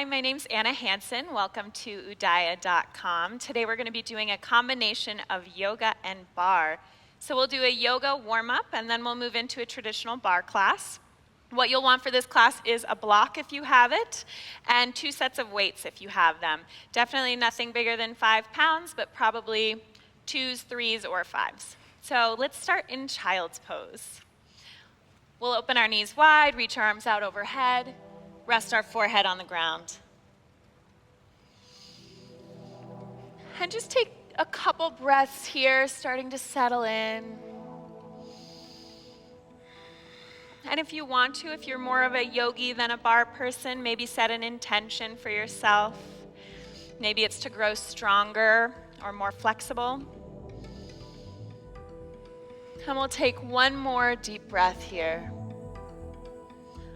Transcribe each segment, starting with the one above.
Hi, my name's Anna Hansen. Welcome to UDAYA.com. Today we're going to be doing a combination of yoga and barre. So we'll do a yoga warm-up and then we'll move into a traditional barre class. What you'll want for this class is a block if you have it, and 2 sets of weights if you have them. Definitely nothing bigger than 5 pounds, but probably 2s, 3s, or 5s. So let's start in child's pose. We'll open our knees wide, reach our arms out overhead, rest our forehead on the ground. And just take a couple breaths here, starting to settle in. And if you want to, if you're more of a yogi than a barre person, maybe set an intention for yourself. Maybe it's to grow stronger or more flexible. And we'll take one more deep breath here.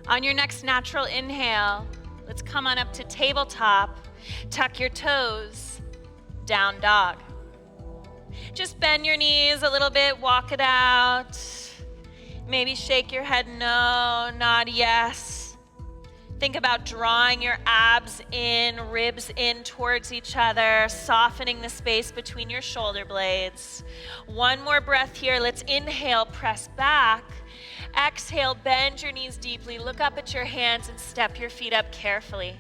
On your next natural inhale, let's come on up to tabletop. Tuck your toes, down dog. Just bend your knees a little bit, walk it out. Maybe shake your head no, nod yes. Think about drawing your abs in, ribs in towards each other, softening the space between your shoulder blades. One more breath here. Let's inhale, press back. Exhale, bend your knees deeply, look up at your hands and step your feet up carefully.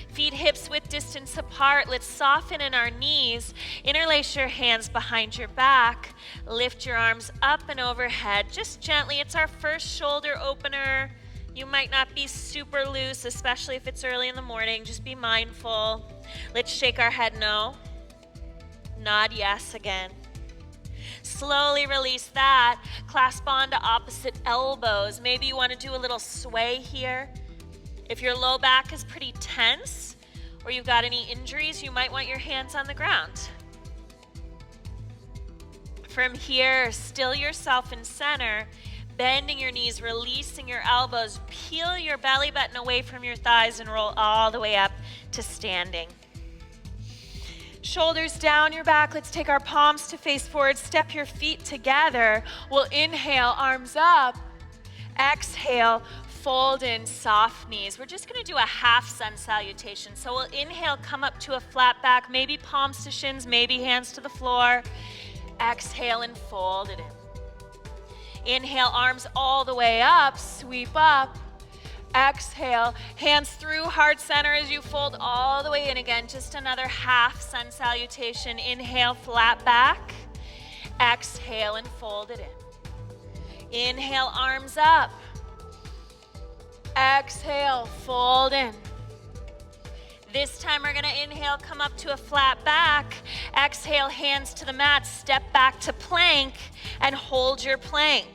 Feet hips width distance apart. Let's soften in our knees. Interlace your hands behind your back. Lift your arms up and overhead, just gently. It's our first shoulder opener. You might not be super loose, especially if it's early in the morning. Just be mindful. Let's shake our head no. Nod yes again. Slowly release that. Clasp onto opposite elbows. Maybe you want to do a little sway here. If your low back is pretty tense or you've got any injuries, you might want your hands on the ground. From here, still yourself in center, bending your knees, releasing your elbows, peel your belly button away from your thighs and roll all the way up to standing. Shoulders down your back. Let's take our palms to face forward. Step your feet together. We'll inhale, arms up. Exhale, fold in, soft knees. We're just going to do a half sun salutation. So we'll inhale, come up to a flat back, maybe palms to shins, maybe hands to the floor. Exhale and fold it in. Inhale, arms all the way up, sweep up. Exhale, hands through heart center as you fold all the way in again. Just another half sun salutation. Inhale, flat back. Exhale and fold it in. Inhale, arms up. Exhale, fold in. This time we're going to inhale, come up to a flat back. Exhale, hands to the mat. Step back to plank and hold your plank.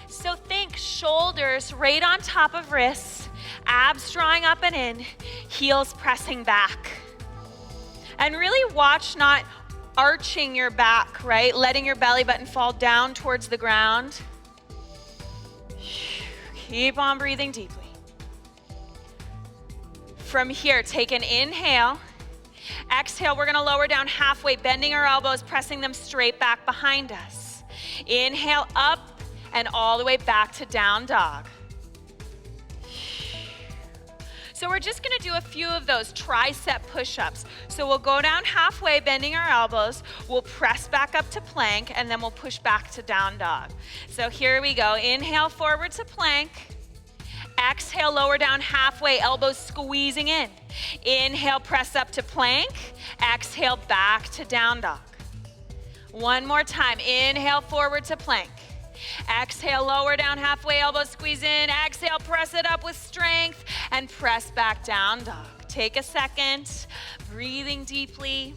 So think shoulders right on top of wrists, abs drawing up and in, heels pressing back. And really watch not arching your back, right? Letting your belly button fall down towards the ground. Keep on breathing deeply. From here, take an inhale. Exhale, we're going to lower down halfway, bending our elbows, pressing them straight back behind us. Inhale, up. And all the way back to down dog. So we're just gonna do a few of those tricep push-ups. So we'll go down halfway, bending our elbows. We'll press back up to plank, and then we'll push back to down dog. So here we go. Inhale, forward to plank. Exhale, lower down halfway, elbows squeezing in. Inhale, press up to plank. Exhale, back to down dog. One more time. Inhale, forward to plank. Exhale, lower down halfway, elbows squeeze in. Exhale, press it up with strength and press back down dog. Take a second, breathing deeply.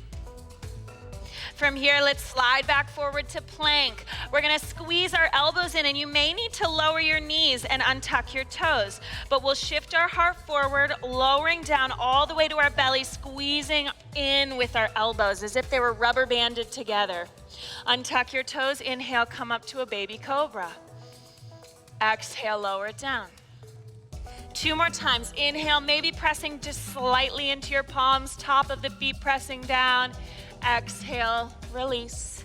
From here, let's slide back forward to plank. We're gonna squeeze our elbows in, and you may need to lower your knees and untuck your toes, but we'll shift our heart forward, lowering down all the way to our belly, squeezing in with our elbows as if they were rubber banded together. Untuck your toes, inhale, come up to a baby cobra. Exhale, lower it down. 2 more times, inhale, maybe pressing just slightly into your palms, top of the feet pressing down. Exhale, release.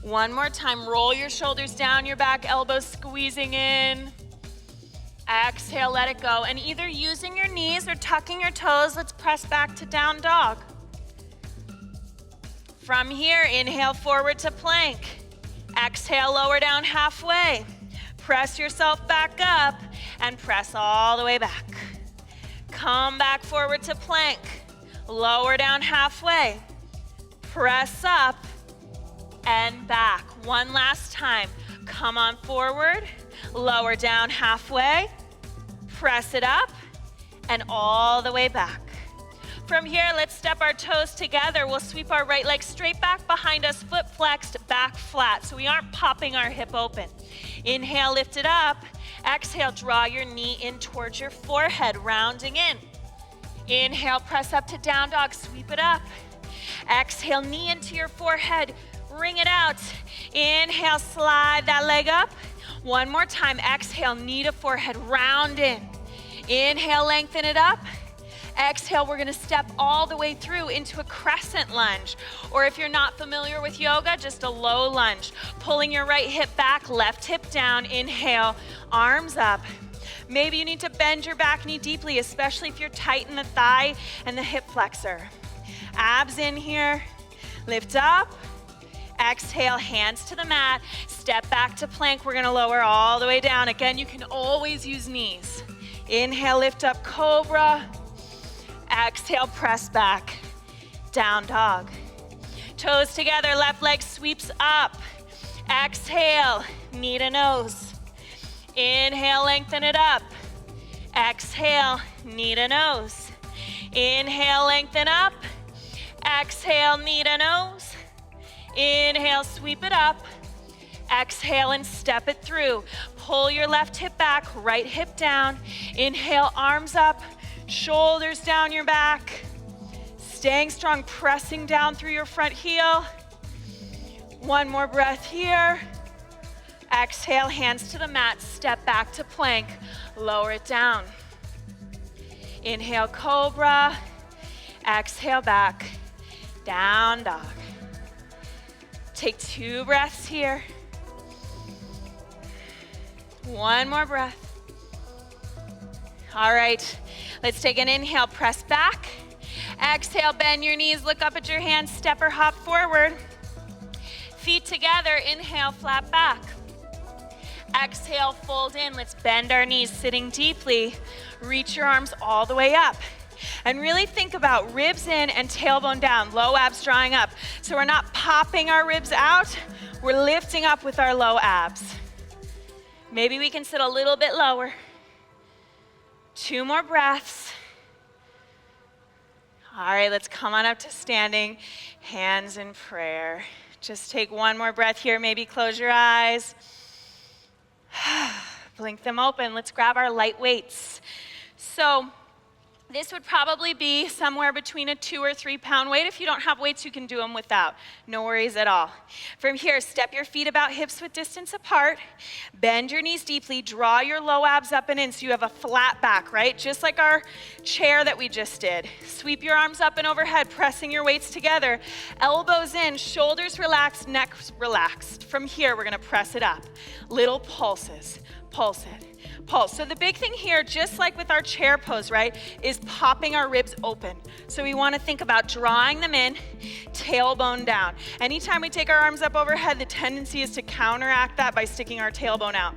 One more time, roll your shoulders down your back, elbows squeezing in. Exhale, let it go. And either using your knees or tucking your toes, let's press back to down dog. From here, inhale forward to plank. Exhale, lower down halfway. Press yourself back up and press all the way back. Come back forward to plank. Lower down halfway. Press up and back. One last time. Come on forward. Lower down halfway. Press it up and all the way back. From here, let's step our toes together. We'll sweep our right leg straight back behind us, foot flexed, back flat, so we aren't popping our hip open. Inhale, lift it up. Exhale, draw your knee in towards your forehead, rounding in. Inhale, press up to down dog, sweep it up. Exhale, knee into your forehead, wring it out. Inhale, slide that leg up. One more time, exhale, knee to forehead, round in. Inhale, lengthen it up. Exhale, we're gonna step all the way through into a crescent lunge. Or if you're not familiar with yoga, just a low lunge. Pulling your right hip back, left hip down. Inhale, arms up. Maybe you need to bend your back knee deeply, especially if you're tight in the thigh and the hip flexor. Abs in here, lift up. Exhale, hands to the mat. Step back to plank. We're gonna lower all the way down. Again, you can always use knees. Inhale, lift up, cobra. Exhale, press back, down dog. Toes together, left leg sweeps up. Exhale, knee to nose. Inhale, lengthen it up. Exhale, knee to nose. Inhale, lengthen up. Exhale, knee to nose. Inhale, sweep it up. Exhale and step it through. Pull your left hip back, right hip down. Inhale, arms up. Shoulders down your back. Staying strong, pressing down through your front heel. One more breath here. Exhale, hands to the mat, step back to plank, lower it down. Inhale, cobra. Exhale, back, down dog. Take 2 breaths here. One more breath. All right, let's take an inhale, press back. Exhale, bend your knees, look up at your hands, step or hop forward. Feet together, inhale, flat back. Exhale, fold in. Let's bend our knees, sitting deeply. Reach your arms all the way up. And really think about ribs in and tailbone down, low abs drawing up. So we're not popping our ribs out, we're lifting up with our low abs. Maybe we can sit a little bit lower. 2 more breaths. All right, let's come on up to standing, hands in prayer. Just take 1 more breath here. Maybe close your eyes. Blink them open. Let's grab our light weights. So this would probably be somewhere between a 2 or 3 pound weight. If you don't have weights, you can do them without. No worries at all. From here, step your feet about hips width distance apart. Bend your knees deeply. Draw your low abs up and in so you have a flat back, right? Just like our chair that we just did. Sweep your arms up and overhead, pressing your weights together. Elbows in, shoulders relaxed, neck relaxed. From here, we're gonna press it up. Little pulses. Pulse it. Pulse. So the big thing here, just like with our chair pose, right, is popping our ribs open. So we want to think about drawing them in, tailbone down. Anytime we take our arms up overhead, the tendency is to counteract that by sticking our tailbone out.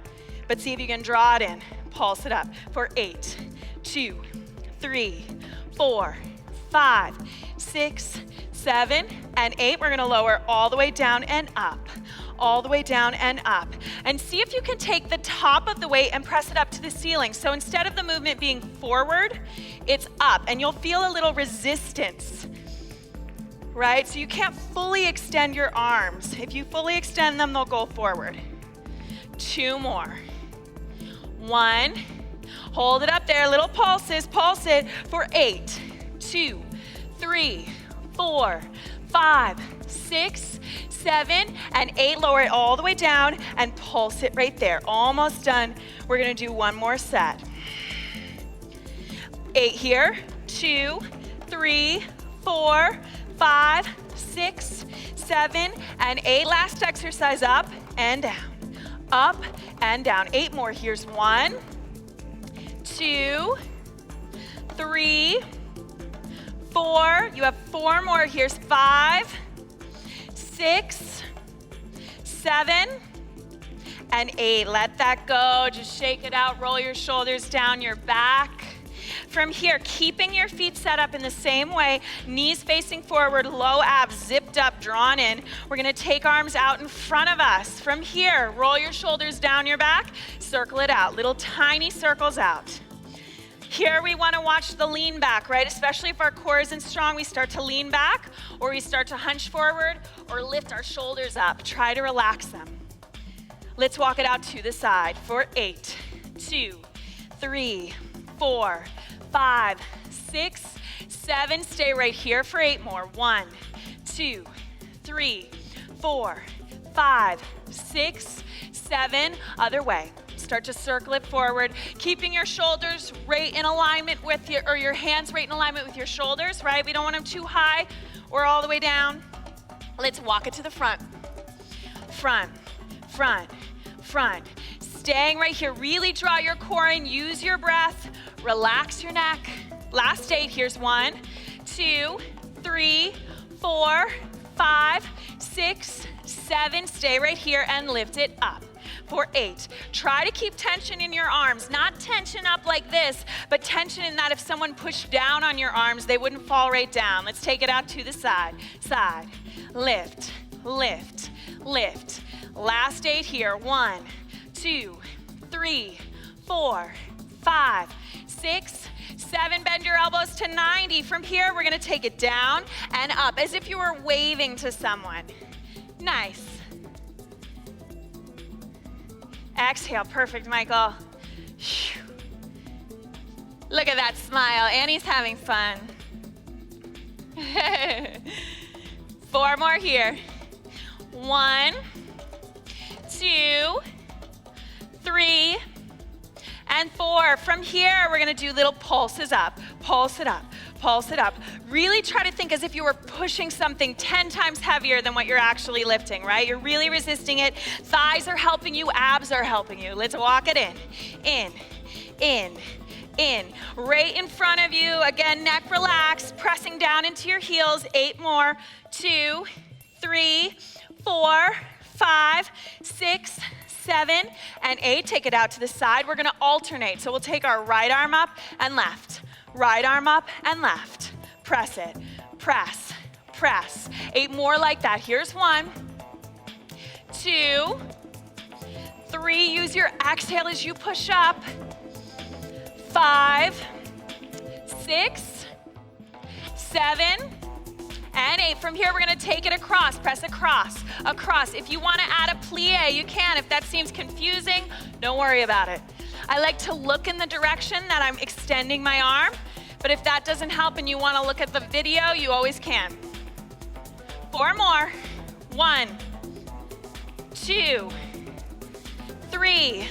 But see if you can draw it in. Pulse it up for 8, 2, 3, 4, 5, 6, 7, and 8. We're going to lower all the way down and up. All the way down and up. And see if you can take the top of the weight and press it up to the ceiling. So instead of the movement being forward, it's up. And you'll feel a little resistance, right? So you can't fully extend your arms. If you fully extend them, they'll go forward. 2 more. 1. Hold it up there. Little pulses. Pulse it for 8, 2, 3, 4, 5, 6, 7, and 8. Lower it all the way down and pulse it right there. Almost done. We're gonna do 1 more set. 8 here. 2, 3, 4, 5, 6, 7, and 8. Last exercise, up and down. Up and down. 8 more. Here's 1, 2, 3, 4. You have 4 more. Here's 5, 6, 7, and 8. Let that go. Just shake it out. Roll your shoulders down your back. From here, keeping your feet set up in the same way, knees facing forward, low abs zipped up, drawn in. We're gonna take arms out in front of us. From here, roll your shoulders down your back, circle it out, little tiny circles out. Here we wanna watch the lean back, right? Especially if our core isn't strong, we start to lean back, or we start to hunch forward, or lift our shoulders up. Try to relax them. Let's walk it out to the side for 8, 2, 3, 4, 5, 6, 7. Stay right here for 8 more. 1, 2, 3, 4, 5, 6, 7. Other way. Start to circle it forward, keeping your shoulders right in alignment with your hands right in alignment with your shoulders, right? We don't want them too high or all the way down. Let's walk it to the front. Front, front, front. Staying right here. Really draw your core in. Use your breath. Relax your neck. Last 8. Here's 1, 2, 3, 4, 5, 6, 7. Stay right here and lift it up for 8. Try to keep tension in your arms. Not tension up like this, but tension in that if someone pushed down on your arms, they wouldn't fall right down. Let's take it out to the side. Side. Lift, lift, lift. Last 8 here. 1, 2, 3, 4, 5, 6, 7. Bend your elbows to 90. From here, we're gonna take it down and up as if you were waving to someone. Nice. Exhale. Perfect, Michael. Look at that smile. Annie's having fun. 4 more here. 1, 2, 3, and 4. From here, we're gonna do little pulses up. Pulse it up, pulse it up. Really try to think as if you were pushing something 10 times heavier than what you're actually lifting, right? You're really resisting it. Thighs are helping you, abs are helping you. Let's walk it in, in, in. Right in front of you. Again, neck relaxed, pressing down into your heels. 8 more. 2, 3, 4, 5, 6, 7, and 8. Take it out to the side. We're gonna alternate. So we'll take our right arm up and left. Right arm up and left. Press it. Press, press. 8 more like that. Here's 1, 2, 3. Use your exhale as you push up. 5, 6, 7, and 8. From here, we're gonna take it across. Press across, across. If you wanna add a plie, you can. If that seems confusing, don't worry about it. I like to look in the direction that I'm extending my arm, but if that doesn't help and you wanna look at the video, you always can. 4 more. 1, 2, 3.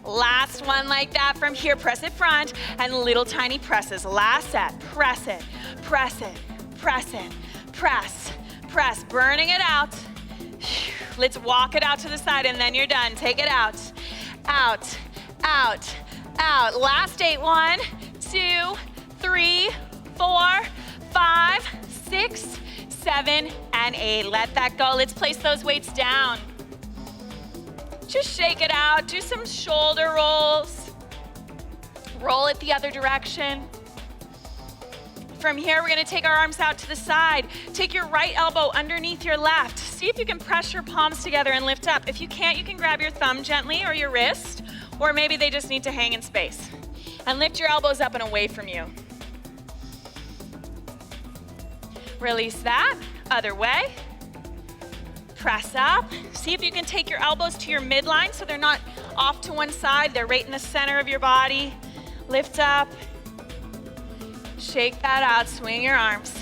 Last one like that. From here, press it front and little tiny presses. Last set. Press it, press it, press it, press, press. Burning it out. Let's walk it out to the side and then you're done. Take it out, out, out, out. Last 8. 1, 2, 3, 4, 5, 6, 7, and 8. Let that go. Let's place those weights down. Just shake it out. Do some shoulder rolls. Roll it the other direction. From here, we're gonna take our arms out to the side. Take your right elbow underneath your left. See if you can press your palms together and lift up. If you can't, you can grab your thumb gently or your wrist, or maybe they just need to hang in space. And lift your elbows up and away from you. Release that. Other way. Press up. See if you can take your elbows to your midline so they're not off to one side. They're right in the center of your body. Lift up. Shake that out. Swing your arms.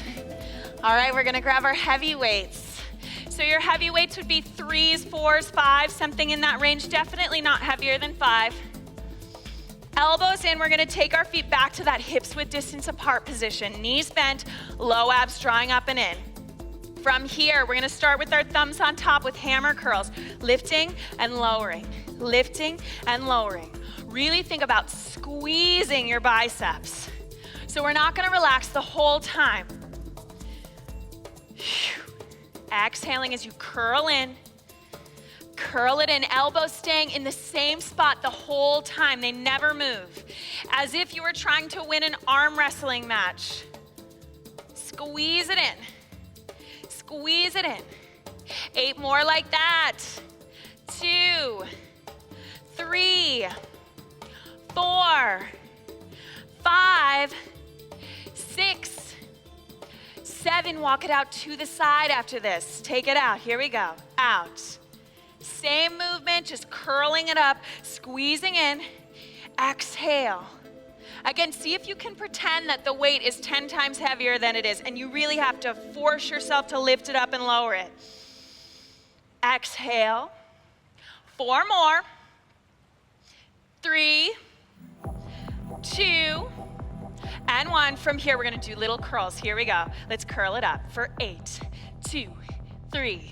All right, we're gonna grab our heavy weights. So your heavy weights would be 3s, 4s, 5s, something in that range. Definitely not heavier than 5. Elbows in, we're gonna take our feet back to that hips width distance apart position. Knees bent, low abs drawing up and in. From here, we're gonna start with our thumbs on top with hammer curls, lifting and lowering, lifting and lowering. Really think about squeezing your biceps. So we're not gonna relax the whole time. Exhaling as you curl in. Curl it in, elbows staying in the same spot the whole time. They never move. As if you were trying to win an arm wrestling match. Squeeze it in. Squeeze it in. 8 more like that. 2, 3, 4, 5, 6, 7. Walk it out to the side after this. Take it out. Here we go. Out. Same movement, just curling it up, squeezing in. Exhale. Again, see if you can pretend that the weight is 10 times heavier than it is, and you really have to force yourself to lift it up and lower it. Exhale. 4 more. 3, 2, and 1. From here, we're gonna do little curls. Here we go. Let's curl it up for 8, 2, 3,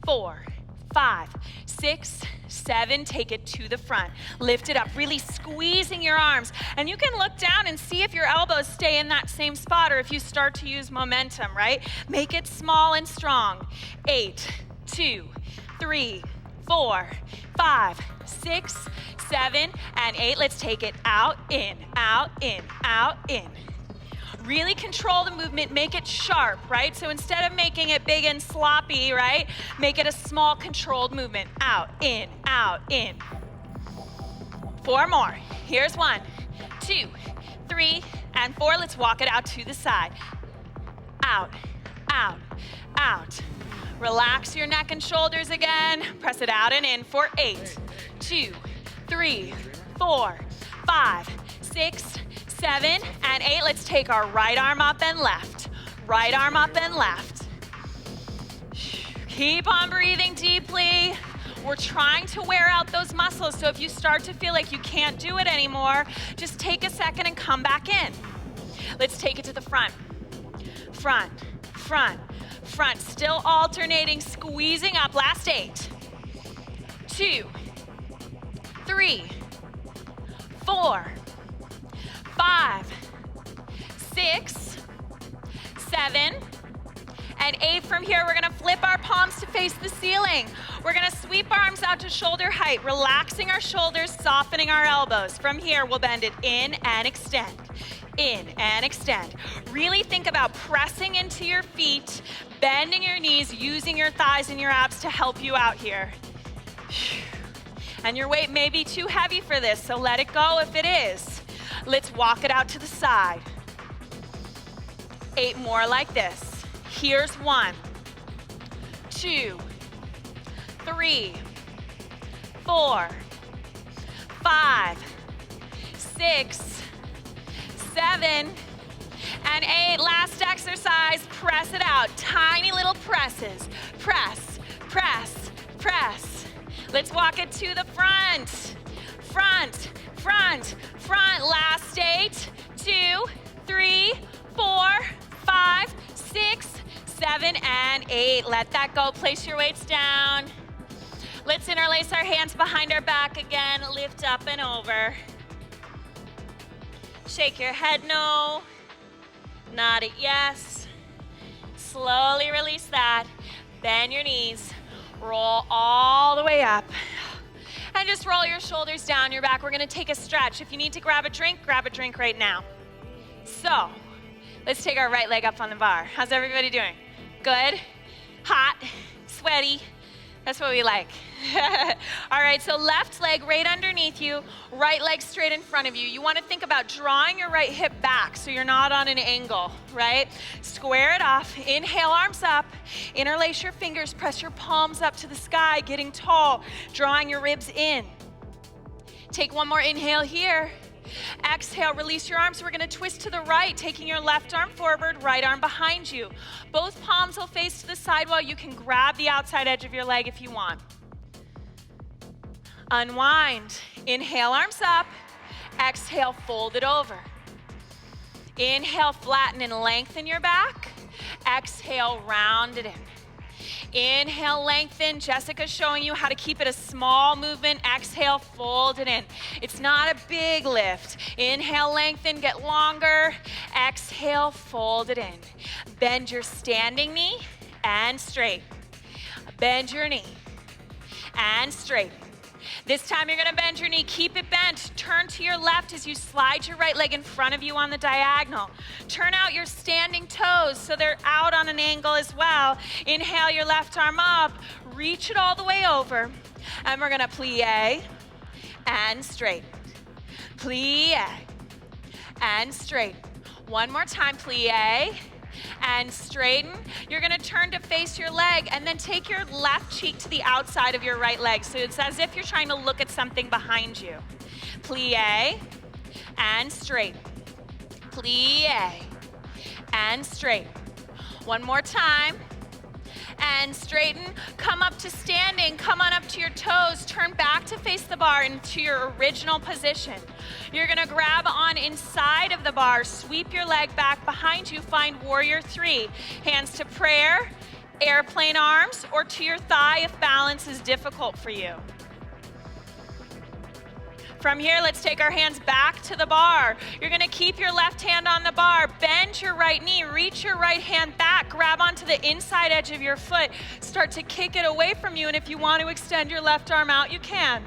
4, 5, 6, 7. Take it to the front. Lift it up, really squeezing your arms. And you can look down and see if your elbows stay in that same spot or if you start to use momentum, right? Make it small and strong. 8, 2, 3, 4, 5, 6, 7, and 8. Let's take it out, in, out, in, out, in. Really control the movement, make it sharp, right? So instead of making it big and sloppy, right? Make it a small controlled movement. Out, in, 4 more. Here's 1, 2, 3, and 4. Let's walk it out to the side. Out, out, out. Relax your neck and shoulders again. Press it out and in for 8, 2, 3, 4, 5, 6, 7, and 8. Let's take our right arm up and left. Right arm up and left. Keep on breathing deeply. We're trying to wear out those muscles, so if you start to feel like you can't do it anymore, just take a second and come back in. Let's take it to the front. Front, front, front. Still alternating, squeezing up. Last 8, 2, 3, 4, 5, 6, 7, and 8. From here, we're gonna flip our palms to face the ceiling. We're gonna sweep arms out to shoulder height, relaxing our shoulders, softening our elbows. From here, we'll bend it in and extend. In and extend. Really think about pressing into your feet, bending your knees, using your thighs and your abs to help you out here. And your weight may be too heavy for this, so let it go if it is. Let's walk it out to the side. 8 more like this. Here's 1, 2, 3, 4, 5, 6, 7, and 8. Last exercise, press it out. Tiny little presses. Press, press, press. Let's walk it to the front. Front, front, front. Last 8, 2, 3, 4, 5, 6, 7, and 8. Let that go. Place your weights down. Let's interlace our hands behind our back again. Lift up and over. Shake your head no. Nod it yes. Slowly release that. Bend your knees. Roll all the way up. And just roll your shoulders down your back. We're gonna take a stretch. If you need to grab a drink right now. So, let's take our right leg up on the bar. How's everybody doing? Good? Hot? Sweaty? That's what we like. All right, so left leg right underneath you, right leg straight in front of you. You want to think about drawing your right hip back so you're not on an angle, right? Square it off. Inhale, arms up. Interlace your fingers, press your palms up to the sky, getting tall, drawing your ribs in. Take one more inhale here. Exhale, release your arms. We're going to twist to the right, taking your left arm forward, right arm behind you. Both palms will face to the side while you can grab the outside edge of your leg if you want. Unwind. Inhale, arms up. Exhale, fold it over. Inhale, flatten and lengthen your back. Exhale, round it in. Inhale, lengthen. Jessica's showing you how to keep it a small movement. Exhale, fold it in. It's not a big lift. Inhale, lengthen, get longer. Exhale, fold it in. Bend your standing knee and straight. Bend your knee and straight. This time you're gonna bend your knee, keep it bent. Turn to your left as you slide your right leg in front of you on the diagonal. Turn out your standing toes so they're out on an angle as well. Inhale your left arm up, reach it all the way over. And we're gonna plie and straight. Plie and straight. One more time, plie and straighten. You're gonna turn to face your leg and then take your left cheek to the outside of your right leg. So it's as if you're trying to look at something behind you. Plie and straighten. Plie and straighten. One more time. And straighten, come up to standing, come on up to your toes, turn back to face the bar into your original position. You're gonna grab on inside of the bar, sweep your leg back behind you, find warrior three. Hands to prayer, airplane arms, or to your thigh if balance is difficult for you. From here, let's take our hands back to the bar. You're gonna keep your left hand on the bar, bend your right knee, reach your right hand back, grab onto the inside edge of your foot, start to kick it away from you, and if you want to extend your left arm out, you can.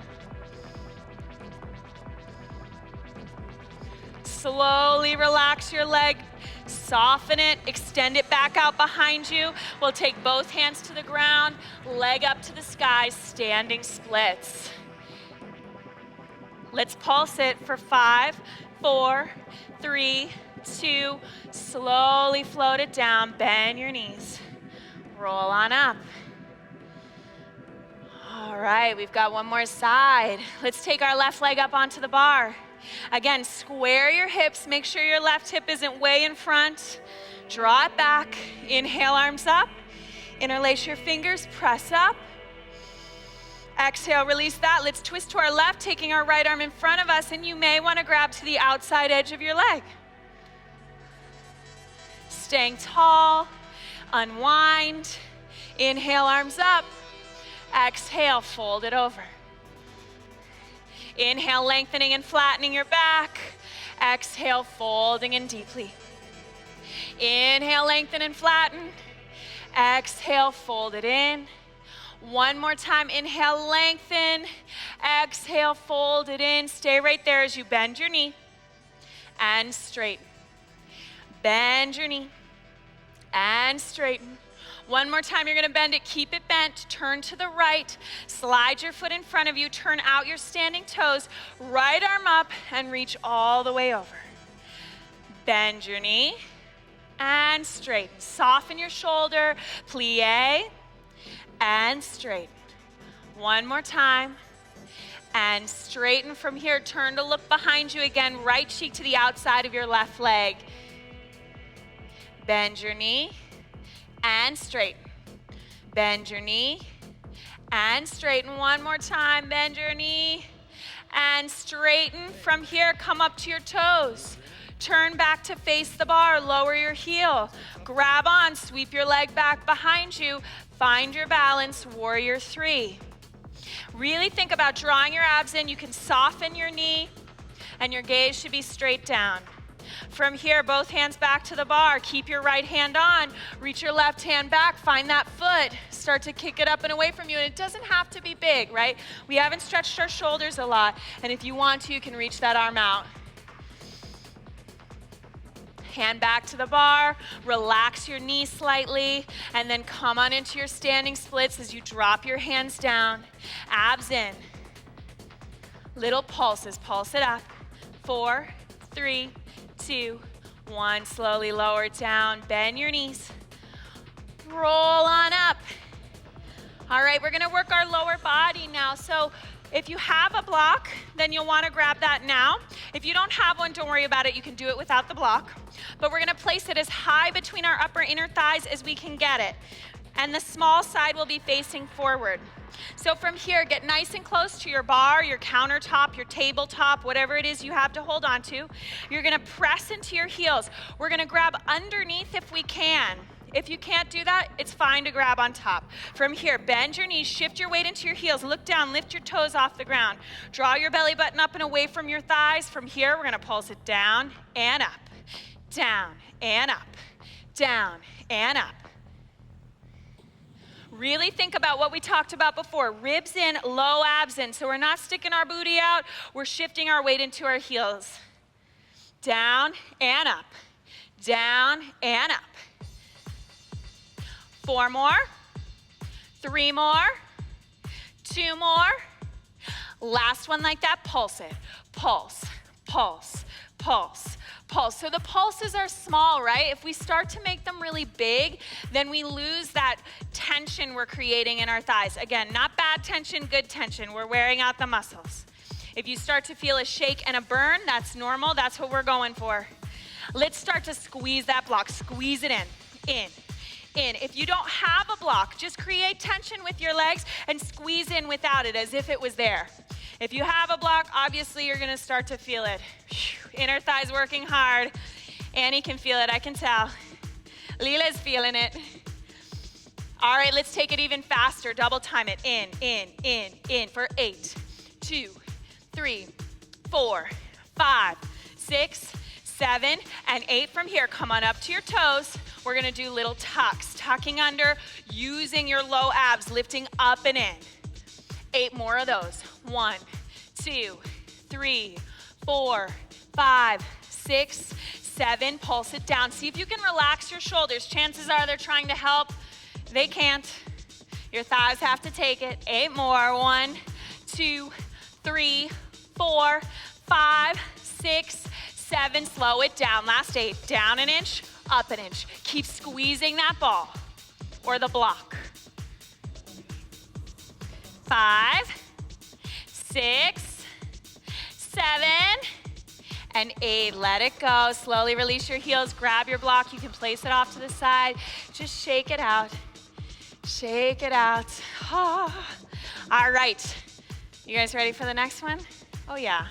Slowly relax your leg, soften it, extend it back out behind you. We'll take both hands to the ground, leg up to the sky, standing splits. Let's pulse it for 5, 4, 3, 2. Slowly float it down, bend your knees. Roll on up. All right, we've got one more side. Let's take our left leg up onto the bar. Again, square your hips. Make sure your left hip isn't way in front. Draw it back. Inhale, arms up. Interlace your fingers, press up. Exhale, release that. Let's twist to our left, taking our right arm in front of us, and you may want to grab to the outside edge of your leg. Staying tall, unwind. Inhale, arms up. Exhale, fold it over. Inhale, lengthening and flattening your back. Exhale, folding in deeply. Inhale, lengthen and flatten. Exhale, fold it in. One more time, inhale, lengthen. Exhale, fold it in. Stay right there as you bend your knee and straighten. Bend your knee and straighten. One more time, you're gonna bend it, keep it bent, turn to the right, slide your foot in front of you, turn out your standing toes, right arm up and reach all the way over. Bend your knee and straighten. Soften your shoulder, plie and straighten. One more time. And straighten from here. Turn to look behind you again. Right cheek to the outside of your left leg. Bend your knee and straighten. Bend your knee and straighten. One more time. Bend your knee and straighten. From here, come up to your toes. Turn back to face the bar. Lower your heel. Grab on. Sweep your leg back behind you. Find your balance, warrior three. Really think about drawing your abs in. You can soften your knee and your gaze should be straight down. From here, both hands back to the bar. Keep your right hand on. Reach your left hand back. Find that foot. Start to kick it up and away from you. And it doesn't have to be big, right? We haven't stretched our shoulders a lot. And if you want to, you can reach that arm out. Hand back to the bar, relax your knee slightly, and then come on into your standing splits as you drop your hands down, abs in. Little pulses, pulse it up. 4, 3, 2, 1. Slowly lower it down, bend your knees. Roll on up. All right, we're gonna work our lower body now. So if you have a block, then you'll want to grab that now. If you don't have one, don't worry about it. You can do it without the block. But we're going to place it as high between our upper inner thighs as we can get it. And the small side will be facing forward. So from here, get nice and close to your bar, your countertop, your tabletop, whatever it is you have to hold on to. You're going to press into your heels. We're going to grab underneath if we can. If you can't do that, it's fine to grab on top. From here, bend your knees, shift your weight into your heels, look down, lift your toes off the ground. Draw your belly button up and away from your thighs. From here, we're gonna pulse it down and up, down and up, down and up. Really think about what we talked about before. Ribs in, low abs in. So we're not sticking our booty out, we're shifting our weight into our heels. Down and up, down and up. 4 more, 3 more, 2 more. Last one like that, pulse it. Pulse, pulse, pulse, pulse. So the pulses are small, right? If we start to make them really big, then we lose that tension we're creating in our thighs. Again, not bad tension, good tension. We're wearing out the muscles. If you start to feel a shake and a burn, that's normal. That's what we're going for. Let's start to squeeze that block. Squeeze it in. If you don't have a block, just create tension with your legs and squeeze in without it as if it was there. If you have a block, obviously you're gonna start to feel it. Inner thighs working hard. Annie can feel it, I can tell. Leela's feeling it. All right, let's take it even faster. Double time it. In for 8, 2, 3, 4, 5, 6, 7, and 8 from here. Come on up to your toes. We're gonna do little tucks, tucking under, using your low abs, lifting up and in. 8 more of those. 1, 2, 3, 4, 5, 6, 7. Pulse it down. See if you can relax your shoulders. Chances are they're trying to help. They can't. Your thighs have to take it. 8 more. 1, 2, 3, 4, 5, 6, 7. Slow it down. Last 8. Down an inch, up an inch. Keep squeezing that ball or the block. 5, 6, 7, and 8. Let it go. Slowly release your heels. Grab your block. You can place it off to the side. Just shake it out. Shake it out. Oh. All right. You guys ready for the next one? Oh, yeah.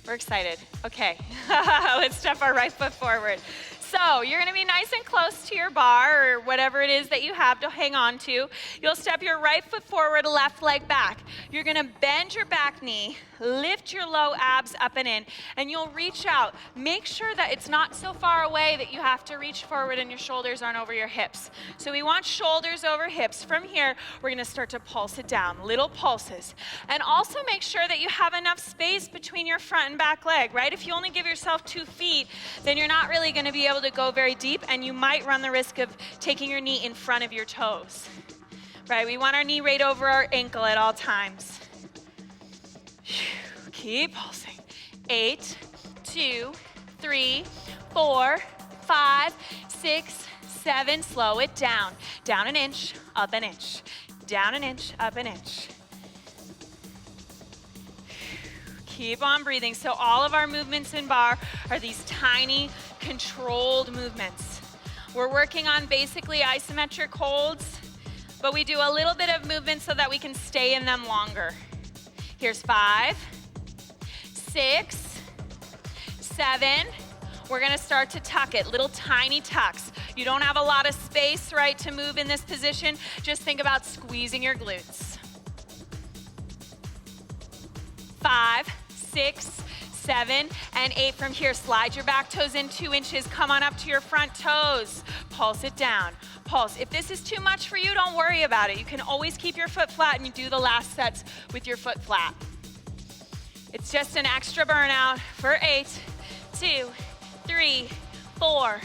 We're excited. Okay. Let's step our right foot forward. So you're gonna be nice and close to your bar or whatever it is that you have to hang on to. You'll step your right foot forward, left leg back. You're gonna bend your back knee, lift your low abs up and in, and you'll reach out. Make sure that it's not so far away that you have to reach forward and your shoulders aren't over your hips. So we want shoulders over hips. From here, we're gonna start to pulse it down, little pulses. And also make sure that you have enough space between your front and back leg, right? If you only give yourself 2 feet, then you're not really gonna be able to go very deep, and you might run the risk of taking your knee in front of your toes, right? We want our knee right over our ankle at all times. Keep pulsing. 8, 2, 3, 4, 5, 6, 7. Slow it down. Down an inch, up an inch. Down an inch, up an inch. Keep on breathing. So all of our movements in bar are these tiny, controlled movements. We're working on basically isometric holds, but we do a little bit of movement so that we can stay in them longer. Here's 5, 6, 7. We're gonna start to tuck it, little tiny tucks. You don't have a lot of space, right, to move in this position. Just think about squeezing your glutes. 5, 6, 7, and 8 from here. Slide your back toes in 2 inches. Come on up to your front toes. Pulse it down. Pulse. If this is too much for you, don't worry about it. You can always keep your foot flat and you do the last sets with your foot flat. It's just an extra burnout for 8, 2, 3, 4,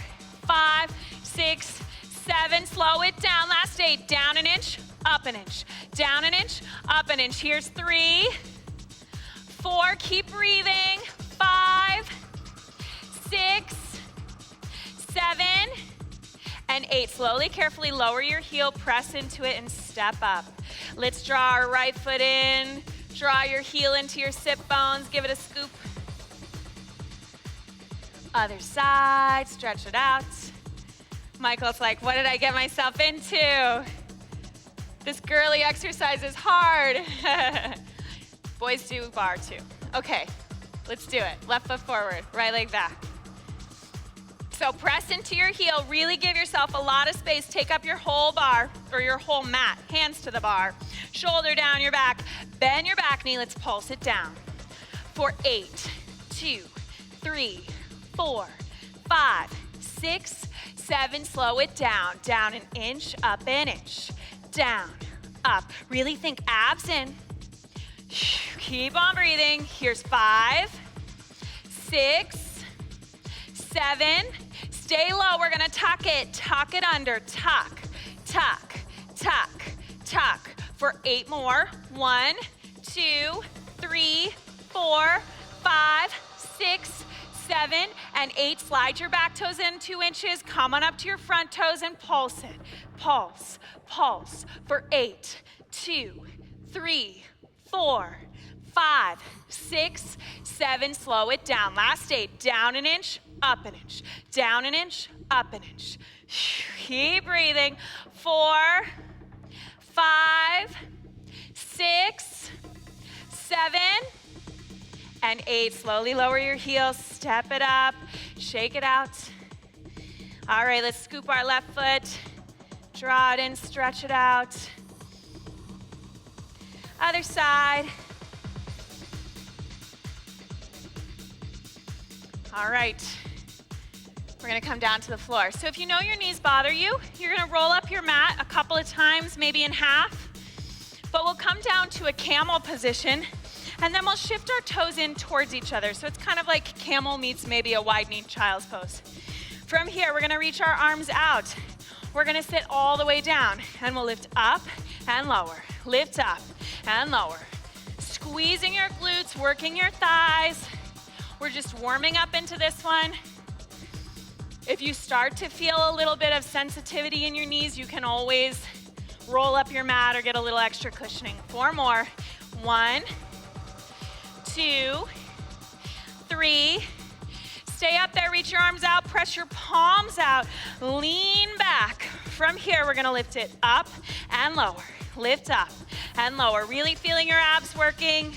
5, 6, 7. Slow it down. Last 8. Down an inch, up an inch. Down an inch, up an inch. Here's 3, 4, keep breathing. 5, 6, 7, and 8. Slowly, carefully lower your heel, press into it, and step up. Let's draw our right foot in. Draw your heel into your sit bones. Give it a scoop. Other side, stretch it out. Michael's like, what did I get myself into? This girly exercise is hard. Boys do bar too. Okay, let's do it. Left foot forward, right leg back. So press into your heel, really give yourself a lot of space. Take up your whole bar or your whole mat, hands to the bar, shoulder down your back, bend your back knee, let's pulse it down. For 8, 2, 3, 4, 5, 6, 7, slow it down. Down an inch, up an inch. Down, up. Really think abs in. Keep on breathing. Here's 5, 6, 7. Stay low. We're gonna tuck it under. Tuck, tuck, tuck, tuck. For 8 more. 1, 2, 3, 4, 5, 6, 7, and 8. Slide your back toes in 2 inches. Come on up to your front toes and pulse it. Pulse, pulse. For 8, 2, 3, 4, 5, 6, 7. Slow it down. Last 8. Down an inch, up an inch. Down an inch, up an inch. Keep breathing. 4, 5, 6, 7, and 8. Slowly lower your heels, step it up, shake it out. All right, let's scoop our left foot, draw it in, stretch it out. Other side. All right, we're gonna come down to the floor. So if you know your knees bother you, you're gonna roll up your mat a couple of times, maybe in half, but we'll come down to a camel position, and then we'll shift our toes in towards each other. So it's kind of like camel meets maybe a wide-kneed child's pose. From here, we're gonna reach our arms out. We're gonna sit all the way down, and we'll lift up and lower. Lift up and lower. Squeezing your glutes, working your thighs. We're just warming up into this one. If you start to feel a little bit of sensitivity in your knees, you can always roll up your mat or get a little extra cushioning. 4 more. 1, 2, 3. Stay up there, reach your arms out, press your palms out, lean back. From here, we're gonna lift it up and lower. Lift up and lower. Really feeling your abs working,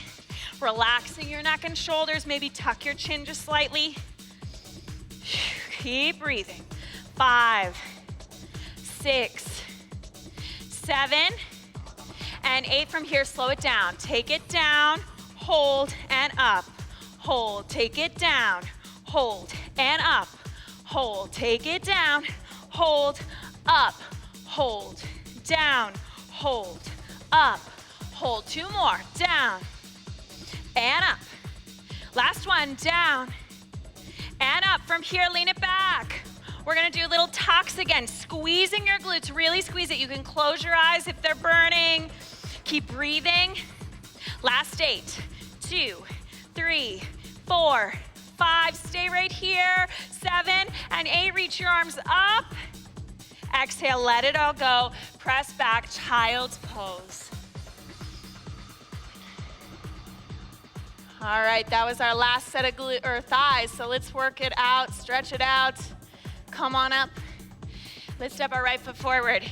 relaxing your neck and shoulders, maybe tuck your chin just slightly. Keep breathing. 5, 6, 7, and 8. From here, slow it down. Take it down, hold, and up. Hold, take it down, hold, and up. Hold, take it down, hold, up, hold, down, hold, up, hold. 2 more, down, and up. Last one, down, and up. From here, lean it back. We're gonna do little tucks again, squeezing your glutes, really squeeze it. You can close your eyes if they're burning. Keep breathing. Last 8, 2, 3, 4, 5, stay right here. 7 and 8, reach your arms up. Exhale, let it all go. Press back, child's pose. All right, that was our last set of thighs, so let's work it out, stretch it out. Come on up. Let's step our right foot forward.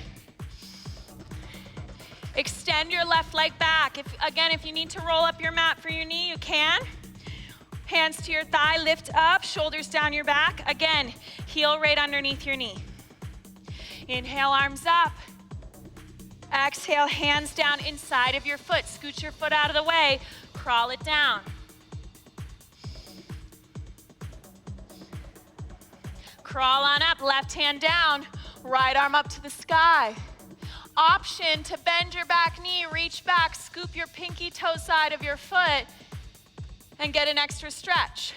Extend your left leg back. If you need to roll up your mat for your knee, you can. Hands to your thigh, lift up, shoulders down your back. Again, heel right underneath your knee. Inhale, arms up. Exhale, hands down inside of your foot. Scoot your foot out of the way, crawl it down. Crawl on up, left hand down, right arm up to the sky. Option to bend your back knee, reach back, scoop your pinky toe side of your foot, and get an extra stretch.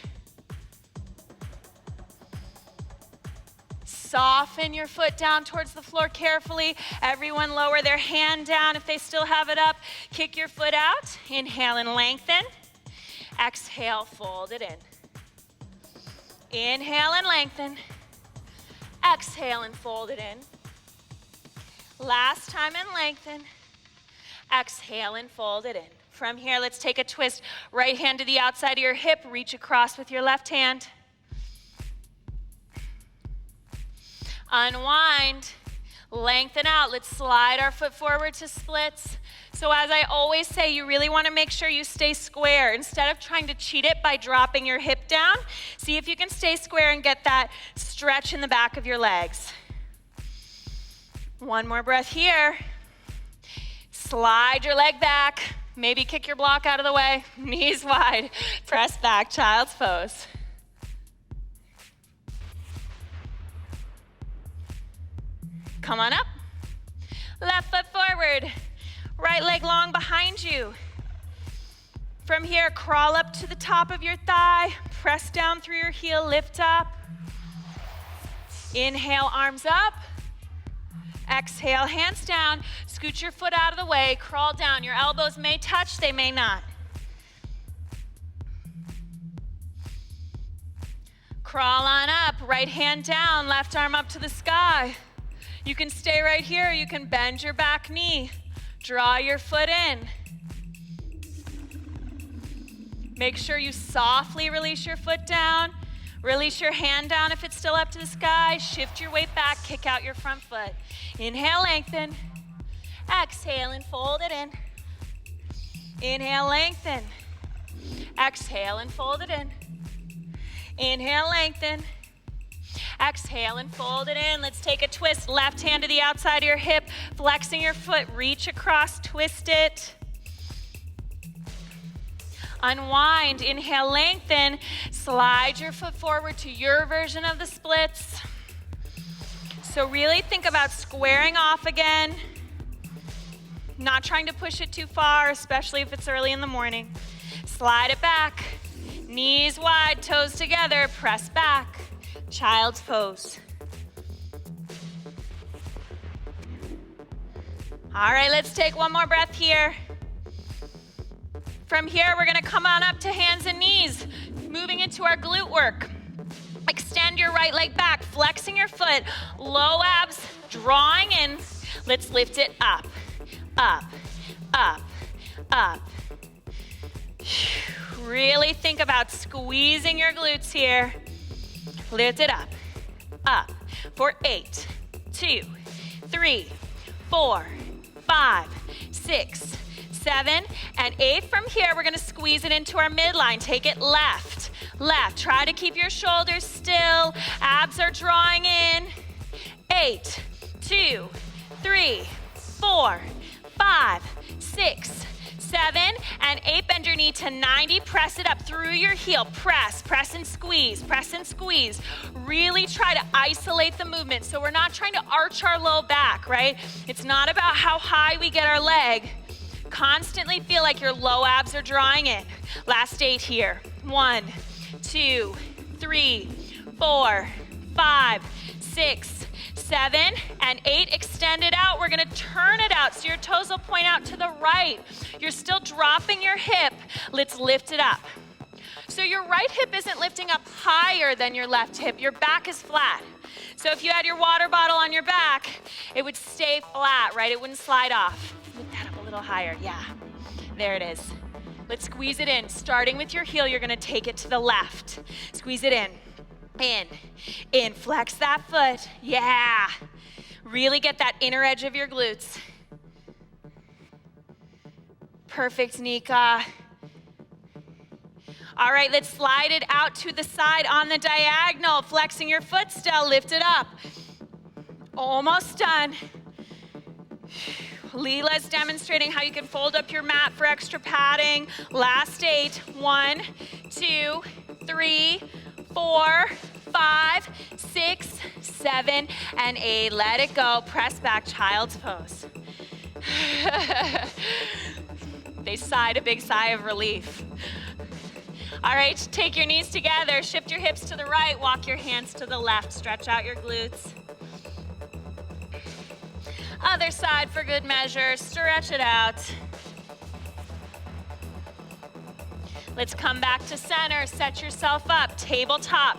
Soften your foot down towards the floor carefully. Everyone lower their hand down if they still have it up. Kick your foot out. Inhale and lengthen. Exhale, fold it in. Inhale and lengthen. Exhale and fold it in. Last time and lengthen. Exhale and fold it in. From here, let's take a twist. Right hand to the outside of your hip. Reach across with your left hand. Unwind. Lengthen out. Let's slide our foot forward to splits. So as I always say, you really want to make sure you stay square. Instead of trying to cheat it by dropping your hip down, see if you can stay square and get that stretch in the back of your legs. One more breath here. Slide your leg back. Maybe kick your block out of the way. Knees wide. Press back, child's pose. Come on up. Left foot forward. Right leg long behind you. From here, crawl up to the top of your thigh. Press down through your heel, lift up. Inhale, arms up. Exhale, hands down. Scoot your foot out of the way. Crawl down. Your elbows may touch, they may not. Crawl on up. Right hand down, left arm up to the sky. You can stay right here. You can bend your back knee. Draw your foot in. Make sure you softly release your foot down. Release your hand down if it's still up to the sky. Shift your weight back. Kick out your front foot. Inhale, lengthen. Exhale and fold it in. Inhale, lengthen. Exhale and fold it in. Inhale, lengthen. Exhale and fold it in. Let's take a twist. Left hand to the outside of your hip, flexing your foot. Reach across, twist it. Unwind. Inhale, lengthen. Slide your foot forward to your version of the splits. So really think about squaring off again. Not trying to push it too far, especially if it's early in the morning. Slide it back. Knees wide, toes together. Press back. Child's pose. All right, let's take one more breath here. From here, we're gonna come on up to hands and knees, moving into our glute work. Extend your right leg back, flexing your foot, low abs, drawing in. Let's lift it up, up, up, up. Really think about squeezing your glutes here. Lift it up, for 8, 2, 3, 4, 5, 6, 7, and 8. From here, we're gonna squeeze it into our midline. Take it left, left. Try to keep your shoulders still. Abs are drawing in. 8, 2, 3, 4, 5, 6, 7, and 8. Bend your knee to 90. Press it up through your heel. Press, press and squeeze, press and squeeze. Really try to isolate the movement. So we're not trying to arch our low back, right? It's not about how high we get our leg. Constantly feel like your low abs are drawing in. Last 8 here. 1, 2, 3, 4, 5, 6, 7, and 8. Extend it out. We're gonna turn it out so your toes will point out to the right. You're still dropping your hip. Let's lift it up. So your right hip isn't lifting up higher than your left hip. Your back is flat. So if you had your water bottle on your back, it would stay flat, right? It wouldn't slide off. Lift that up a little higher. Yeah, there it is. Let's squeeze it in. Starting with your heel, you're gonna take it to the left. Squeeze it in. In, flex that foot. Yeah. Really get that inner edge of your glutes. Perfect, Nika. All right, let's slide it out to the side on the diagonal. Flexing your foot still, lift it up. Almost done. Leela's demonstrating how you can fold up your mat for extra padding. Last 8. 1, 2, 3, 4, 5, 6, 7, and 8. Let it go. Press back, child's pose. They sighed a big sigh of relief. All right, take your knees together. Shift your hips to the right. Walk your hands to the left. Stretch out your glutes. Other side for good measure. Stretch it out. Let's come back to center. Set yourself up. Tabletop.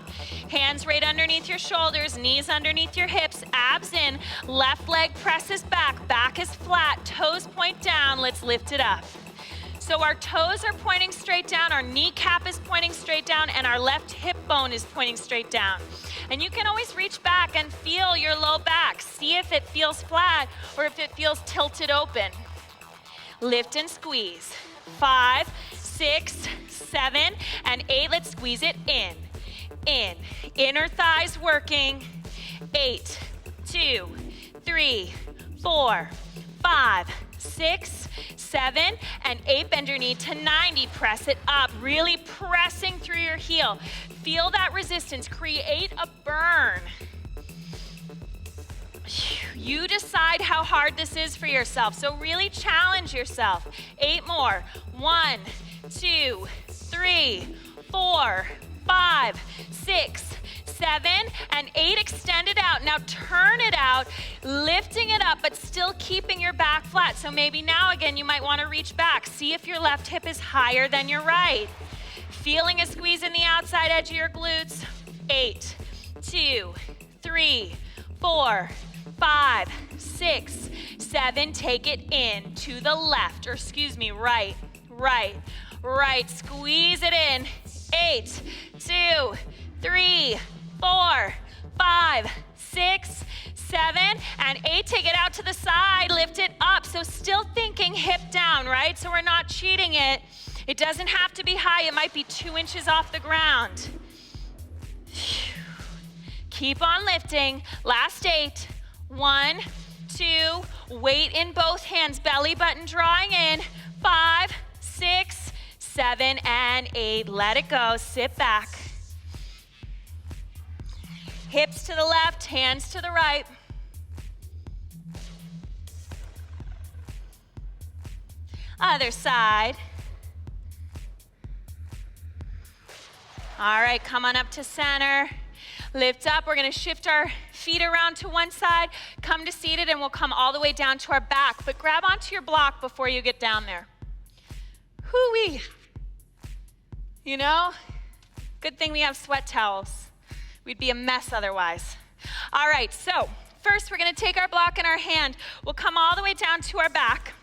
Hands right underneath your shoulders. Knees underneath your hips. Abs in. Left leg presses back. Back is flat. Toes point down. Let's lift it up. So our toes are pointing straight down. Our kneecap is pointing straight down. And our left hip bone is pointing straight down. And you can always reach back and feel your low back. See if it feels flat or if it feels tilted open. Lift and squeeze. 5, 6, 7, and 8. Let's squeeze it in. In. Inner thighs working. 8, 2, 3, 4, 5, 6, 7, and 8. Bend your knee to 90. Press it up. Really pressing through your heel. Feel that resistance. Create a burn. You decide how hard this is for yourself. So really challenge yourself. 8 more. 1, 2, 3, 4, 5, 6, 7, and 8. Extend it out. Now turn it out, lifting it up, but still keeping your back flat. So maybe now again, you might want to reach back. See if your left hip is higher than your right. Feeling a squeeze in the outside edge of your glutes. 8, 2, 3, 4, 5, 6, 7. Take it in to the left, or excuse me, right, right, right. Squeeze it in. 8, 2, 3, 4, 5, 6, 7, and 8. Take it out to the side, lift it up. So still thinking hip down, right? So we're not cheating it. It doesn't have to be high. It might be 2 inches off the ground. Keep on lifting. Last 8. 1, 2, weight in both hands, belly button drawing in. 5, 6, 7, and 8. Let it go. Sit back. Hips to the left, hands to the right. Other side. All right, come on up to center. Lift up. We're going to shift our feet around to one side, come to seated, and we'll come all the way down to our back. But grab onto your block before you get down there. Hoo-wee. You know, good thing we have sweat towels. We'd be a mess otherwise. All right, so first we're going to take our block in our hand. We'll come all the way down to our back.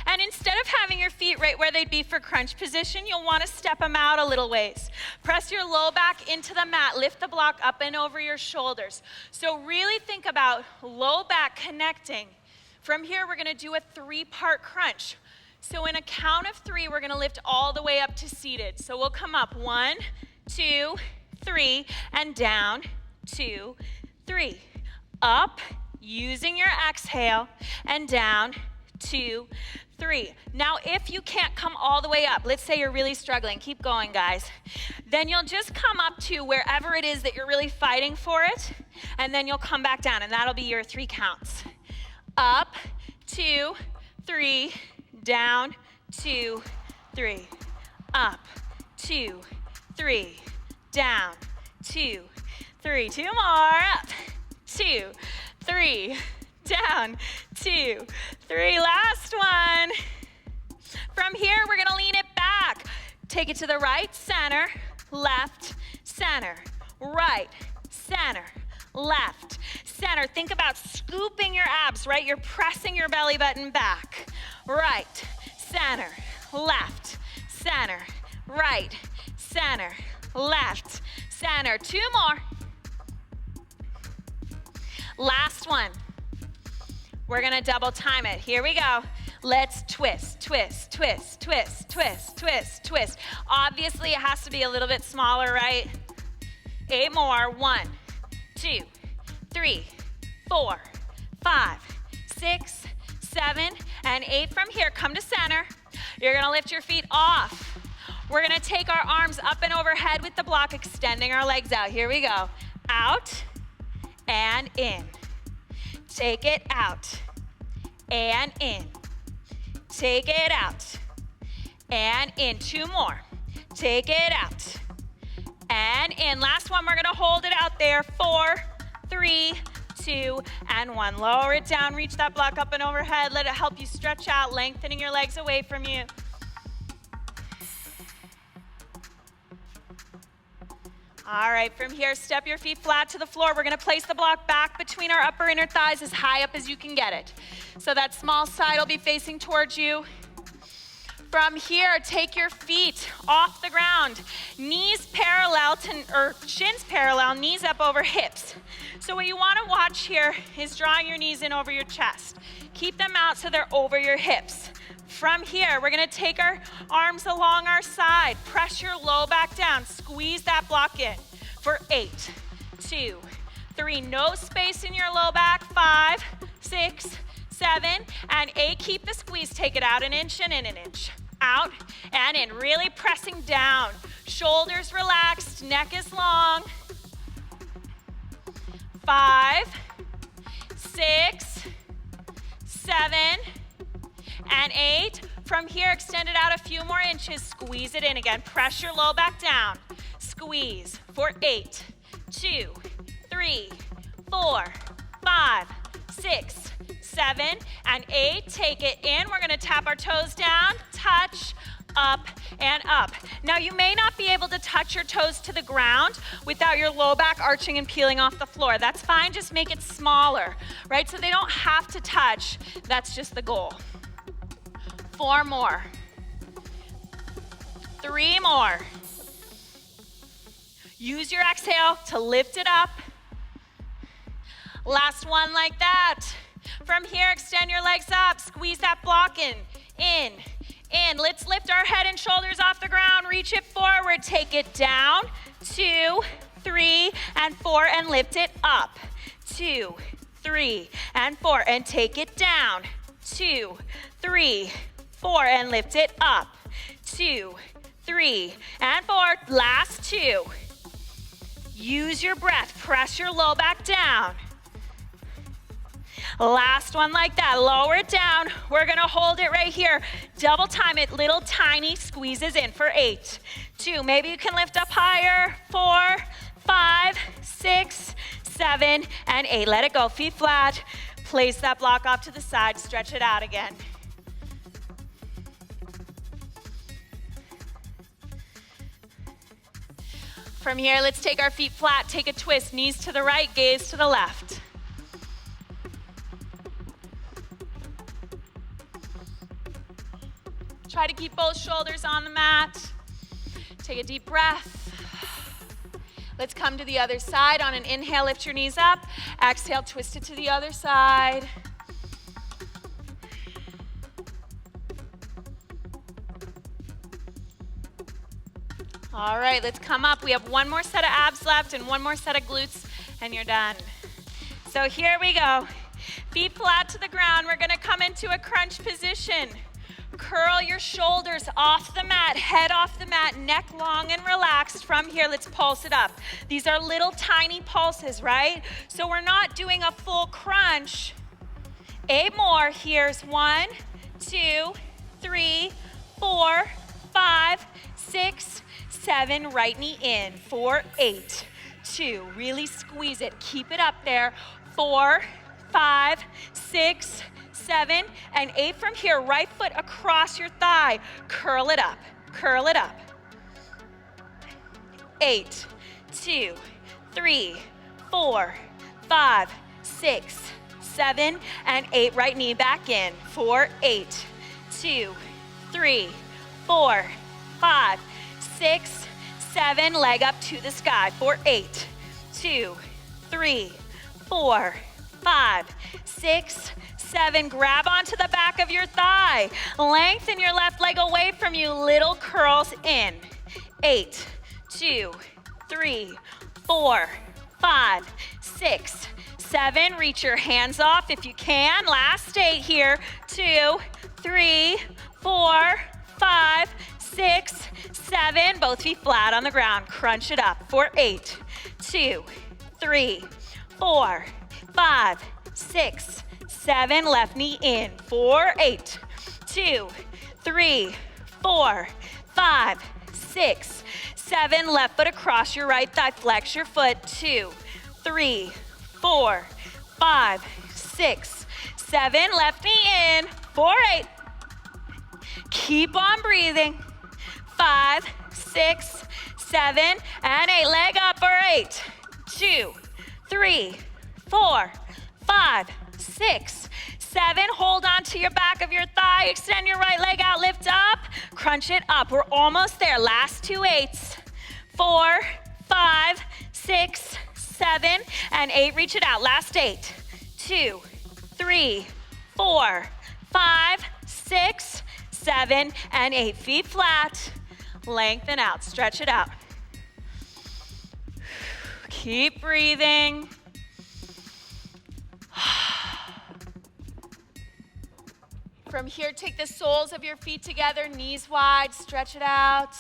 And instead of having your feet right where they'd be for crunch position, you'll want to step them out a little ways. Press your low back into the mat. Lift the block up and over your shoulders. So really think about low back connecting. From here, we're going to do a 3-part crunch. So in a count of 3, we're going to lift all the way up to seated. So we'll come up 1, 2, 3, and down, 2, 3. Up, using your exhale, and down, 2, 3. Now, if you can't come all the way up, let's say you're really struggling, keep going, guys. Then you'll just come up to wherever it is that you're really fighting for it, and then you'll come back down, and that'll be your 3 counts. Up, 2, 3, down, 2, 3. Up, 2, 3, down, 2, 3. 2 more. Up, 2, 3, down, 2, 3. Last one. From here, we're going to lean it back. Take it to the right, center, left, center, right, center, left, center. Think about scooping your abs, right? You're pressing your belly button back. Right, center, left, center, right, center, left, center. 2 more. Last one. We're gonna double time it. Here we go. Let's twist, twist, twist, twist, twist, twist, twist. Obviously, it has to be a little bit smaller, right? 8 more. 1, 2, 3, 4, 5, 6, 7, and 8. From here, come to center. You're gonna lift your feet off. We're gonna take our arms up and overhead with the block, extending our legs out. Here we go. Out and in. Take it out and in. Take it out and in. 2 more. Take it out and in. Last one, we're gonna hold it out there. 4, 3, 2, and 1. Lower it down, reach that block up and overhead. Let it help you stretch out, lengthening your legs away from you. All right, from here, step your feet flat to the floor. We're gonna place the block back between our upper inner thighs as high up as you can get it. So that small side will be facing towards you. From here, take your feet off the ground. Knees parallel or shins parallel, knees up over hips. So what you want to watch here is drawing your knees in over your chest. Keep them out so they're over your hips. From here, we're going to take our arms along our side. Press your low back down. Squeeze that block in for 8, 2, 3. No space in your low back. 5, 6, 7, and 8. Keep the squeeze. Take it out an inch and in an inch. Out and in. Really pressing down. Shoulders relaxed. Neck is long. 5, 6, 7, and 8. From here, extend it out a few more inches. Squeeze it in again. Press your low back down. Squeeze for 8, 2, 3, 4, 5, 6, 7, and 8. Take it in. We're going to tap our toes down, touch, up, and up. Now, you may not be able to touch your toes to the ground without your low back arching and peeling off the floor. That's fine. Just make it smaller, right? So they don't have to touch. That's just the goal. 4 more. 3 more. Use your exhale to lift it up. Last one like that. From here, extend your legs up. Squeeze that block in. Let's lift our head and shoulders off the ground. Reach it forward. Take it down. 2, 3, and 4, and lift it up. 2, 3, and 4, and take it down. 2, 3, 4, and lift it up. 2, 3, and 4. Last 2. Use your breath. Press your low back down. Last one like that. Lower it down. We're going to hold it right here. Double time it. Little tiny squeezes in for 8, 2. Maybe you can lift up higher. 4, 5, 6, 7, and 8. Let it go. Feet flat. Place that block off to the side. Stretch it out again. From here, let's take our feet flat. Take a twist. Knees to the right, gaze to the left. Try to keep both shoulders on the mat. Take a deep breath. Let's come to the other side. On an inhale, lift your knees up. Exhale, twist it to the other side. All right, let's come up. We have one more set of abs left and one more set of glutes, and you're done. So here we go. Feet flat to the ground. We're gonna come into a crunch position. Curl your shoulders off the mat, head off the mat, neck long and relaxed. From here, let's pulse it up. These are little tiny pulses, right? So we're not doing a full crunch. 8 more. Here's 1, 2, 3, 4, 5, 6, 7. Right knee in. 4, 8, 2. Really squeeze it. Keep it up there. 4, 5, 6, 7, and 8. From here, right foot across your thigh. Curl it up. Curl it up. 8, 2, 3, 4, 5, 6, 7, and 8. Right knee back in. 4, 8, 2, 3, 4, 5, 6, 7. Leg up to the sky. 4, 8, 2, 3, 4, 5, 6, 7. Grab onto the back of your thigh. Lengthen your left leg away from you. Little curls in. 8, 2, 3, 4, 5, 6, 7. Reach your hands off if you can. Last 8 here. 2, 3, 4, 5, 6, 7. Both feet flat on the ground. Crunch it up. 4, 8, 2, 3, 4, 5, 6, 7. Left knee in. 4, 8, 2, 3, 4, 5, 6, 7. Left foot across your right thigh. Flex your foot. 2, 3, 4, 5, 6, 7. Left knee in. 4, 8. Keep on breathing. 5, 6, 7, and 8. Leg up for 8, 2, 3, 4, 5, 6, 7, hold on to your back of your thigh, extend your right leg out, lift up, crunch it up. We're almost there, last 2 8s. 4, 5, 6, 7, and 8, reach it out, last 8. 2, 3, 4, 5, 6, 7, and 8. Feet flat, lengthen out, stretch it out. Keep breathing. From here, take the soles of your feet together, knees wide, stretch it out.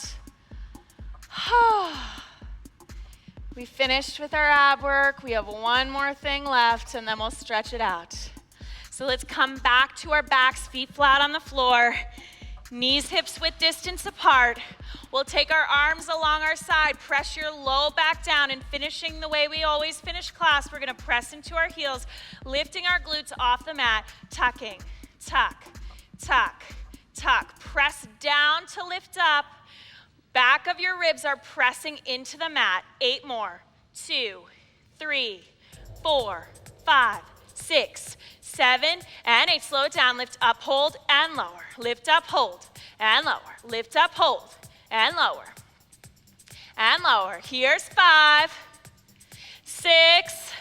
We finished with our ab work. We have one more thing left, and then we'll stretch it out. So let's come back to our backs, feet flat on the floor, knees, hips width distance apart. We'll take our arms along our side, press your low back down, and finishing the way we always finish class, we're gonna press into our heels, lifting our glutes off the mat, tucking, tuck, tuck, tuck. Press down to lift up. Back of your ribs are pressing into the mat. 8 more. 2, 3, 4, 5, 6, 7, and 8. Slow it down. Lift up, hold, and lower. Lift up, hold, and lower. Lift up, hold, and lower. And lower. Here's 5, 6,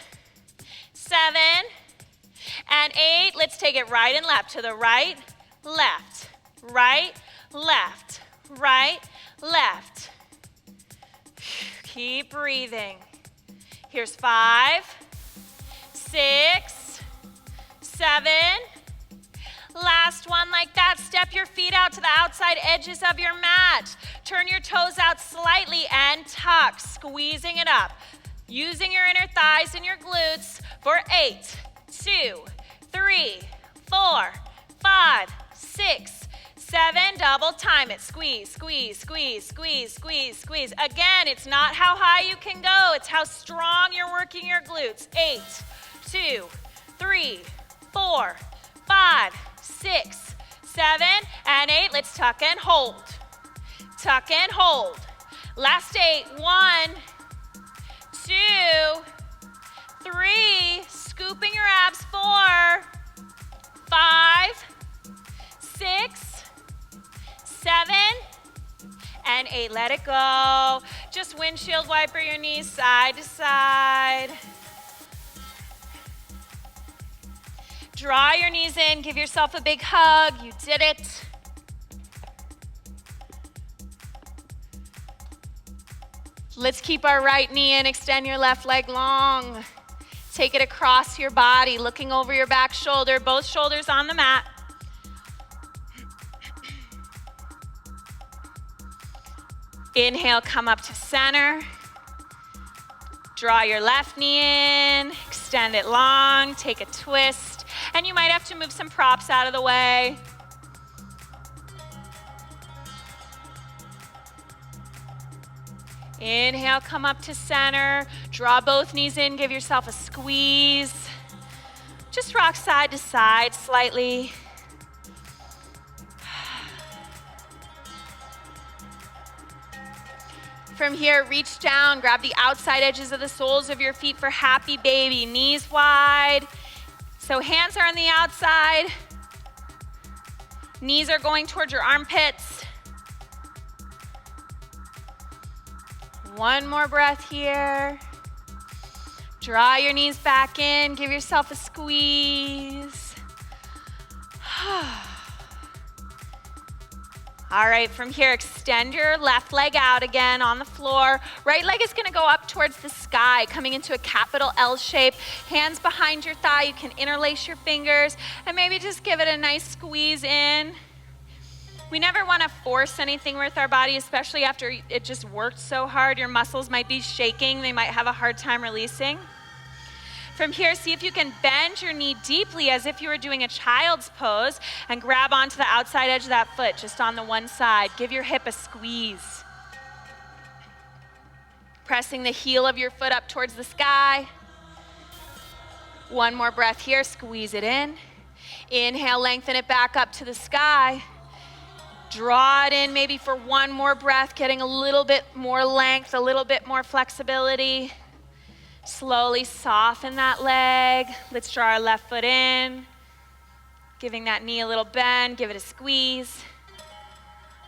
7, and 8. Let's take it right and left. To the right, left, right, left, right, left. Keep breathing. Here's 5, 6, 7. Last one like that. Step your feet out to the outside edges of your mat. Turn your toes out slightly and tuck, squeezing it up. Using your inner thighs and your glutes for 8, 2, 3, 4, 5, 6, 7, double time it. Squeeze, squeeze, squeeze, squeeze, squeeze, squeeze. Again, it's not how high you can go, it's how strong you're working your glutes. 8, 2, 3, 4, 5, 6, 7, and 8. Let's tuck and hold. Tuck and hold. Last 8. 1, 2, 3. Scooping your abs. 4, 5, 6, 7, and 8. Let it go. Just windshield wiper your knees side to side. Draw your knees in. Give yourself a big hug. You did it. Let's keep our right knee in. Extend your left leg long. Take it across your body, looking over your back shoulder, both shoulders on the mat. Inhale, come up to center. Draw your left knee in, extend it long, take a twist, and you might have to move some props out of the way. Inhale, come up to center. Draw both knees in, give yourself a squeeze. Just rock side to side slightly. From here, reach down, grab the outside edges of the soles of your feet for happy baby. Knees wide. So hands are on the outside. Knees are going towards your armpits. One more breath here. Draw your knees back in. Give yourself a squeeze. All right, from here, extend your left leg out again on the floor. Right leg is gonna go up towards the sky, coming into a capital L shape. Hands behind your thigh. You can interlace your fingers and maybe just give it a nice squeeze in. We never wanna force anything with our body, especially after it just worked so hard. Your muscles might be shaking. They might have a hard time releasing. From here, see if you can bend your knee deeply as if you were doing a child's pose and grab onto the outside edge of that foot, just on the one side. Give your hip a squeeze. Pressing the heel of your foot up towards the sky. One more breath here, squeeze it in. Inhale, lengthen it back up to the sky. Draw it in maybe for one more breath, getting a little bit more length, a little bit more flexibility. Slowly soften that leg. Let's draw our left foot in. Giving that knee a little bend, give it a squeeze.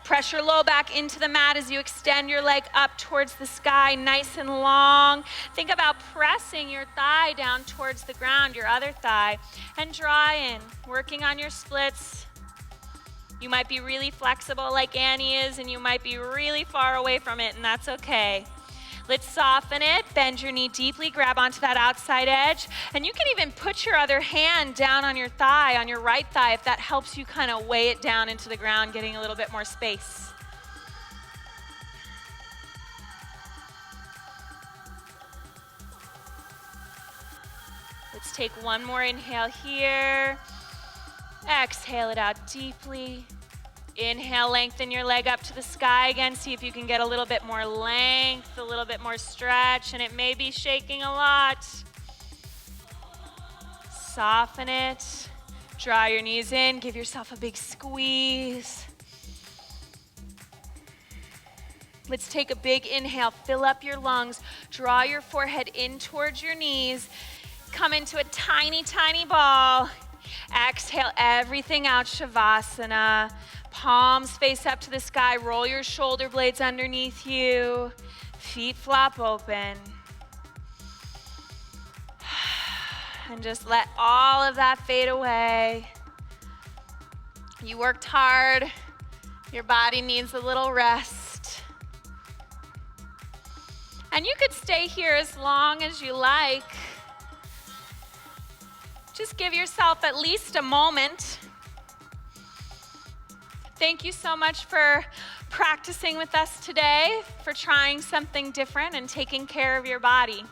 Press your low back into the mat as you extend your leg up towards the sky, nice and long. Think about pressing your thigh down towards the ground, your other thigh, and draw in, working on your splits. You might be really flexible like Annie is, and you might be really far away from it, and that's okay. Let's soften it, bend your knee deeply, grab onto that outside edge, and you can even put your other hand down on your thigh, on your right thigh, if that helps you kind of weigh it down into the ground, getting a little bit more space. Let's take one more inhale here. Exhale it out deeply. Inhale, lengthen your leg up to the sky again. See if you can get a little bit more length, a little bit more stretch, and it may be shaking a lot. Soften it. Draw your knees in. Give yourself a big squeeze. Let's take a big inhale. Fill up your lungs. Draw your forehead in towards your knees. Come into a tiny, tiny ball. Exhale everything out, Shavasana. Palms face up to the sky. Roll your shoulder blades underneath you. Feet flop open. And just let all of that fade away. You worked hard. Your body needs a little rest. And you could stay here as long as you like. Just give yourself at least a moment. Thank you so much for practicing with us today, for trying something different and taking care of your body.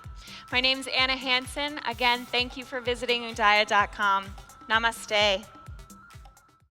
My name's Anna Hansen. Again, thank you for visiting UDAYA.com. Namaste.